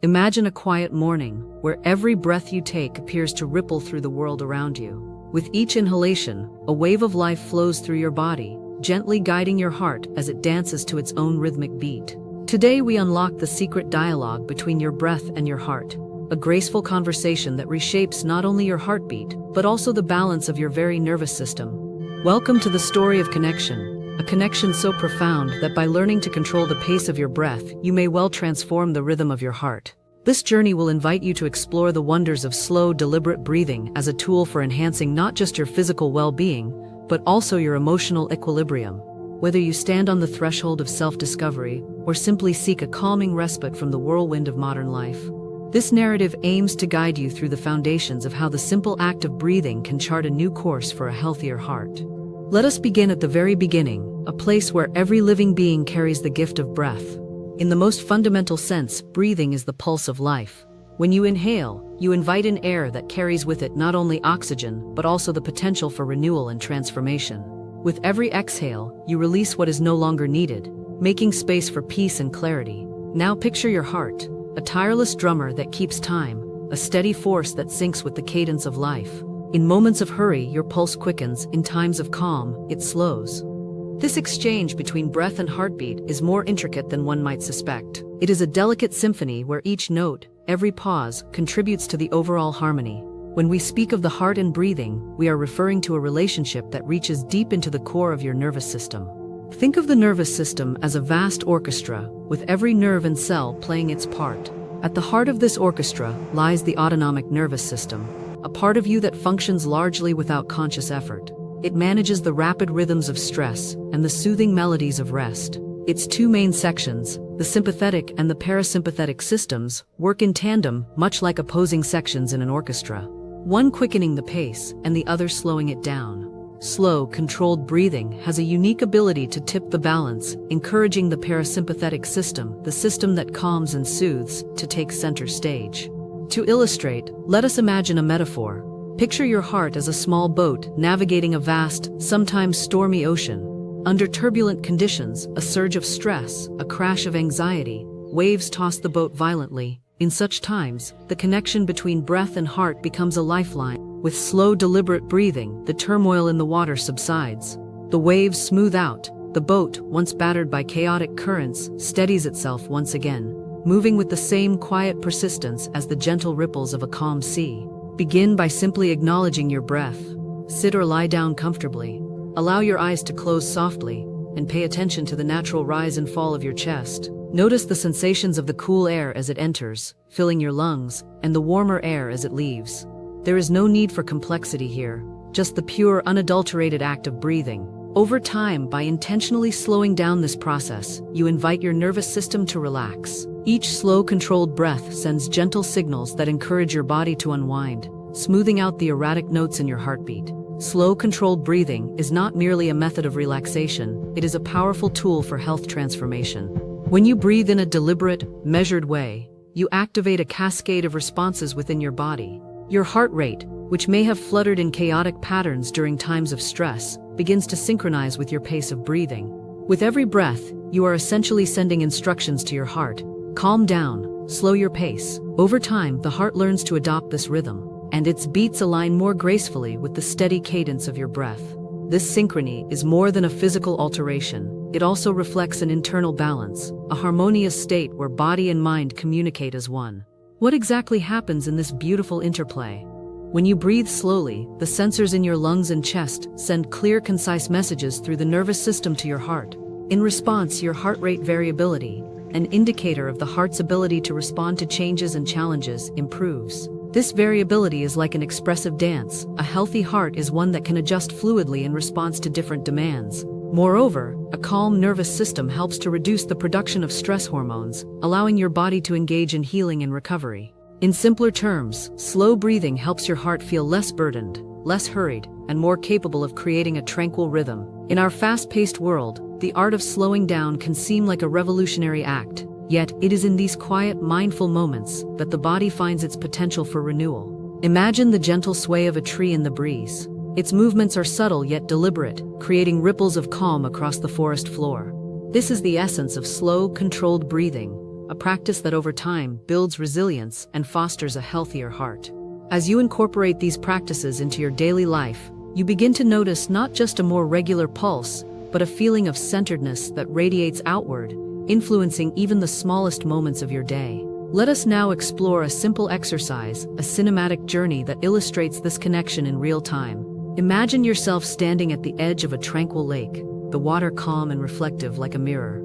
Imagine a quiet morning where every breath you take appears to ripple through the world around you. With each inhalation, a wave of life flows through your body, gently guiding your heart as it dances to its own rhythmic beat. Today we unlock the secret dialogue between your breath and your heart, a graceful conversation that reshapes not only your heartbeat, but also the balance of your very nervous system. Welcome to the story of connection, a connection so profound that by learning to control the pace of your breath, you may well transform the rhythm of your heart. This journey will invite you to explore the wonders of slow, deliberate breathing as a tool for enhancing not just your physical well-being, but also your emotional equilibrium. Whether you stand on the threshold of self-discovery or simply seek a calming respite from the whirlwind of modern life, this narrative aims to guide you through the foundations of how the simple act of breathing can chart a new course for a healthier heart. Let us begin at the very beginning, a place where every living being carries the gift of breath. In the most fundamental sense, breathing is the pulse of life. When you inhale, you invite in air that carries with it not only oxygen, but also the potential for renewal and transformation. With every exhale, you release what is no longer needed, making space for peace and clarity. Now picture your heart, a tireless drummer that keeps time, a steady force that syncs with the cadence of life. In moments of hurry, your pulse quickens. In times of calm, it slows. This exchange between breath and heartbeat is more intricate than one might suspect. It is a delicate symphony where each note, every pause, contributes to the overall harmony. When we speak of the heart and breathing, we are referring to a relationship that reaches deep into the core of your nervous system. Think of the nervous system as a vast orchestra, with every nerve and cell playing its part. At the heart of this orchestra lies the autonomic nervous system, a part of you that functions largely without conscious effort. It manages the rapid rhythms of stress and the soothing melodies of rest. Its two main sections, the sympathetic and the parasympathetic systems, work in tandem, much like opposing sections in an orchestra, one quickening the pace and the other slowing it down. Slow, controlled breathing has a unique ability to tip the balance, encouraging the parasympathetic system, the system that calms and soothes, to take center stage. To illustrate, let us imagine a metaphor. Picture your heart as a small boat navigating a vast, sometimes stormy ocean. Under turbulent conditions, a surge of stress, a crash of anxiety, waves toss the boat violently. In such times, the connection between breath and heart becomes a lifeline. With slow, deliberate breathing, the turmoil in the water subsides. The waves smooth out. The boat, once battered by chaotic currents, steadies itself once again, moving with the same quiet persistence as the gentle ripples of a calm sea. Begin by simply acknowledging your breath. Sit or lie down comfortably. Allow your eyes to close softly, and pay attention to the natural rise and fall of your chest. Notice the sensations of the cool air as it enters, filling your lungs, and the warmer air as it leaves. There is no need for complexity here, just the pure, unadulterated act of breathing. Over time, by intentionally slowing down this process, you invite your nervous system to relax. Each slow, controlled breath sends gentle signals that encourage your body to unwind, smoothing out the erratic notes in your heartbeat. Slow, controlled breathing is not merely a method of relaxation, it is a powerful tool for health transformation. When you breathe in a deliberate, measured way, you activate a cascade of responses within your body. Your heart rate, which may have fluttered in chaotic patterns during times of stress, begins to synchronize with your pace of breathing. With every breath, you are essentially sending instructions to your heart. Calm down, slow your pace. Over time, the heart learns to adopt this rhythm, and its beats align more gracefully with the steady cadence of your breath. This synchrony is more than a physical alteration. It also reflects an internal balance, a harmonious state where body and mind communicate as one. What exactly happens in this beautiful interplay? When you breathe slowly, the sensors in your lungs and chest send clear, concise messages through the nervous system to your heart. In response, your heart rate variability, an indicator of the heart's ability to respond to changes and challenges, improves. This variability is like an expressive dance. A healthy heart is one that can adjust fluidly in response to different demands. Moreover, a calm nervous system helps to reduce the production of stress hormones, allowing your body to engage in healing and recovery. In simpler terms, slow breathing helps your heart feel less burdened, less hurried, and more capable of creating a tranquil rhythm. In our fast-paced world, the art of slowing down can seem like a revolutionary act, yet it is in these quiet, mindful moments that the body finds its potential for renewal. Imagine the gentle sway of a tree in the breeze. Its movements are subtle yet deliberate, creating ripples of calm across the forest floor. This is the essence of slow, controlled breathing, a practice that over time builds resilience and fosters a healthier heart. As you incorporate these practices into your daily life, you begin to notice not just a more regular pulse, but a feeling of centeredness that radiates outward, influencing even the smallest moments of your day. Let us now explore a simple exercise, a cinematic journey that illustrates this connection in real time. Imagine yourself standing at the edge of a tranquil lake, the water calm and reflective like a mirror.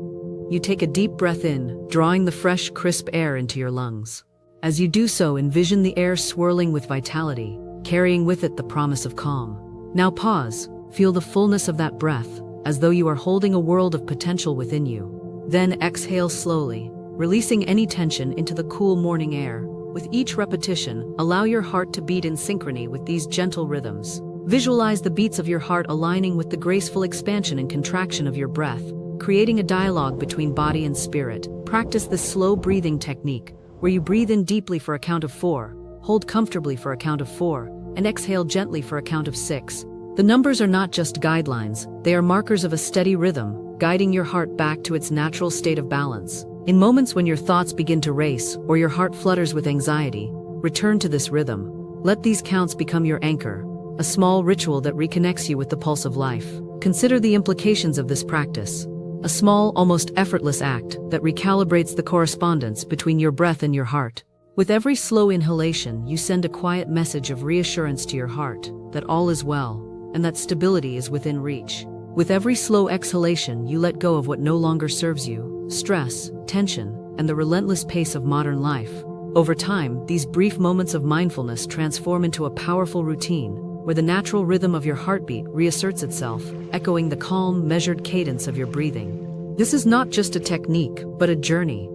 You take a deep breath in, drawing the fresh, crisp air into your lungs. As you do so, envision the air swirling with vitality, carrying with it the promise of calm. Now pause, feel the fullness of that breath, as though you are holding a world of potential within you. Then exhale slowly, releasing any tension into the cool morning air. With each repetition, allow your heart to beat in synchrony with these gentle rhythms. Visualize the beats of your heart aligning with the graceful expansion and contraction of your breath, creating a dialogue between body and spirit. Practice this slow breathing technique, where you breathe in deeply for a count of 4, hold comfortably for a count of 4, and exhale gently for a count of 6. The numbers are not just guidelines, they are markers of a steady rhythm, guiding your heart back to its natural state of balance. In moments when your thoughts begin to race or your heart flutters with anxiety, return to this rhythm. Let these counts become your anchor, a small ritual that reconnects you with the pulse of life. Consider the implications of this practice. A small, almost effortless act that recalibrates the correspondence between your breath and your heart. With every slow inhalation, you send a quiet message of reassurance to your heart that all is well and that stability is within reach. With every slow exhalation, you let go of what no longer serves you, stress, tension, and the relentless pace of modern life. Over time, these brief moments of mindfulness transform into a powerful routine, where the natural rhythm of your heartbeat reasserts itself, echoing the calm, measured cadence of your breathing. This is not just a technique, but a journey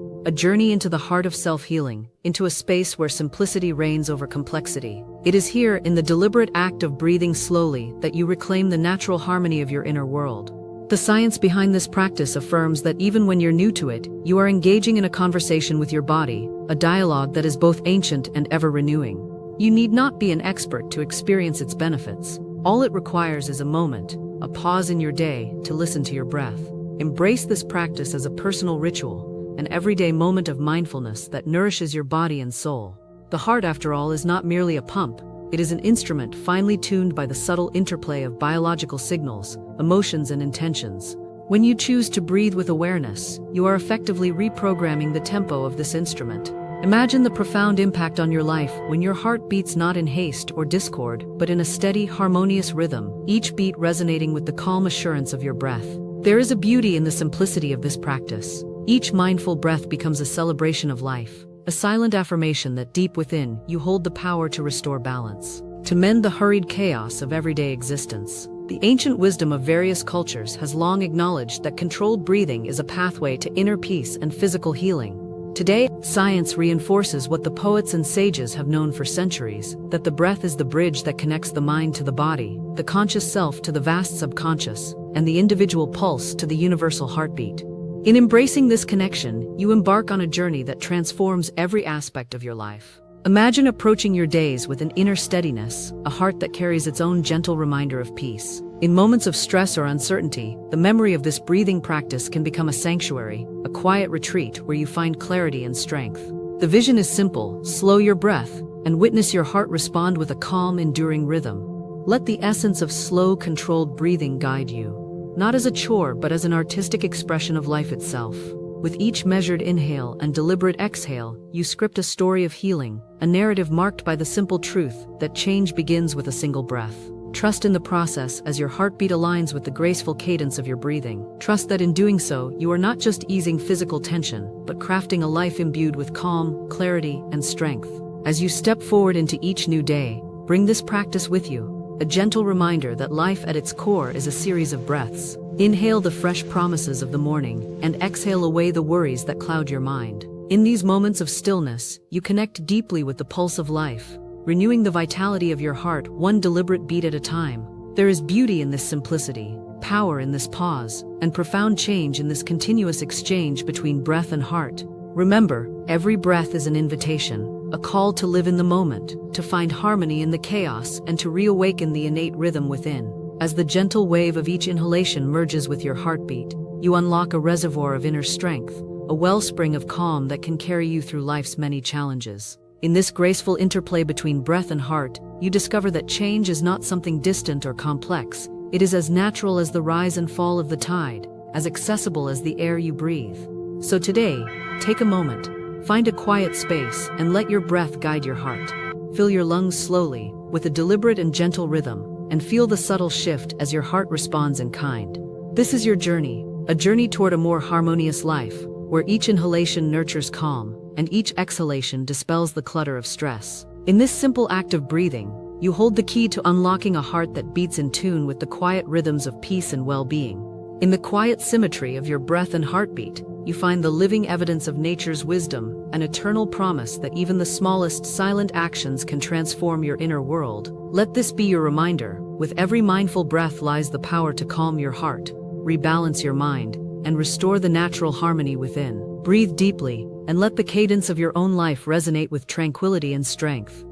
into the heart of self-healing, into a space where simplicity reigns over complexity. It is here, in the deliberate act of breathing slowly, that you reclaim the natural harmony of your inner world. The science behind this practice affirms that even when you're new to it, you are engaging in a conversation with your body, a dialogue that is both ancient and ever-renewing. You need not be an expert to experience its benefits. All it requires is a moment, a pause in your day, to listen to your breath. Embrace this practice as a personal ritual, an everyday moment of mindfulness that nourishes your body and soul. The heart, after all, is not merely a pump. It is an instrument finely tuned by the subtle interplay of biological signals, emotions, and intentions. When you choose to breathe with awareness, you are effectively reprogramming the tempo of this instrument. Imagine the profound impact on your life when your heart beats not in haste or discord, but in a steady, harmonious rhythm, each beat resonating with the calm assurance of your breath. There is a beauty in the simplicity of this practice. Each mindful breath becomes a celebration of life, a silent affirmation that deep within you hold the power to restore balance, to mend the hurried chaos of everyday existence. The ancient wisdom of various cultures has long acknowledged that controlled breathing is a pathway to inner peace and physical healing. Today, science reinforces what the poets and sages have known for centuries, that the breath is the bridge that connects the mind to the body, the conscious self to the vast subconscious, and the individual pulse to the universal heartbeat. In embracing this connection, you embark on a journey that transforms every aspect of your life. Imagine approaching your days with an inner steadiness, a heart that carries its own gentle reminder of peace. In moments of stress or uncertainty, the memory of this breathing practice can become a sanctuary, a quiet retreat where you find clarity and strength. The vision is simple: slow your breath, and witness your heart respond with a calm, enduring rhythm. Let the essence of slow, controlled breathing guide you, not as a chore but as an artistic expression of life itself. With each measured inhale and deliberate exhale, you script a story of healing, a narrative marked by the simple truth that change begins with a single breath. Trust in the process as your heartbeat aligns with the graceful cadence of your breathing. Trust that in doing so, you are not just easing physical tension, but crafting a life imbued with calm, clarity, and strength. As you step forward into each new day, bring this practice with you, a gentle reminder that life at its core is a series of breaths. Inhale the fresh promises of the morning, and exhale away the worries that cloud your mind. In these moments of stillness, you connect deeply with the pulse of life, renewing the vitality of your heart one deliberate beat at a time. There is beauty in this simplicity, power in this pause, and profound change in this continuous exchange between breath and heart. Remember, every breath is an invitation, a call to live in the moment, to find harmony in the chaos, and to reawaken the innate rhythm within. As the gentle wave of each inhalation merges with your heartbeat, you unlock a reservoir of inner strength, a wellspring of calm that can carry you through life's many challenges. In this graceful interplay between breath and heart, you discover that change is not something distant or complex. It is as natural as the rise and fall of the tide, as accessible as the air you breathe. So today, take a moment, find a quiet space, and let your breath guide your heart. Fill your lungs slowly, with a deliberate and gentle rhythm, and feel the subtle shift as your heart responds in kind. This is your journey, a journey toward a more harmonious life, where each inhalation nurtures calm, and each exhalation dispels the clutter of stress. In this simple act of breathing, you hold the key to unlocking a heart that beats in tune with the quiet rhythms of peace and well-being. In the quiet symmetry of your breath and heartbeat, you find the living evidence of nature's wisdom, an eternal promise that even the smallest silent actions can transform your inner world. Let this be your reminder: with every mindful breath lies the power to calm your heart, rebalance your mind, and restore the natural harmony within. Breathe deeply, and let the cadence of your own life resonate with tranquility and strength.